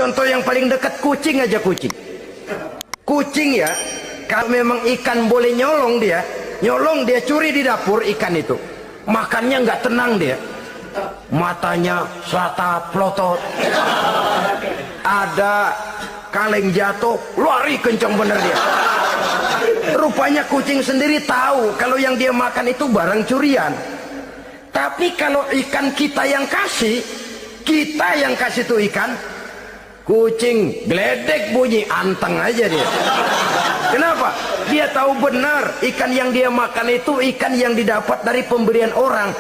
Contoh yang paling dekat, kucing aja. Kucing ya, kalau memang ikan boleh nyolong dia curi di dapur ikan itu, makannya nggak tenang dia, matanya selata plotot, ada kaleng jatuh lari kencang bener dia. Rupanya kucing sendiri tahu kalau yang dia makan itu barang curian. Tapi kalau ikan kita yang kasih tuh ikan, kucing geledek bunyi, anteng aja dia. Kenapa? Dia tahu benar ikan yang dia makan itu ikan yang didapat dari pemberian orang.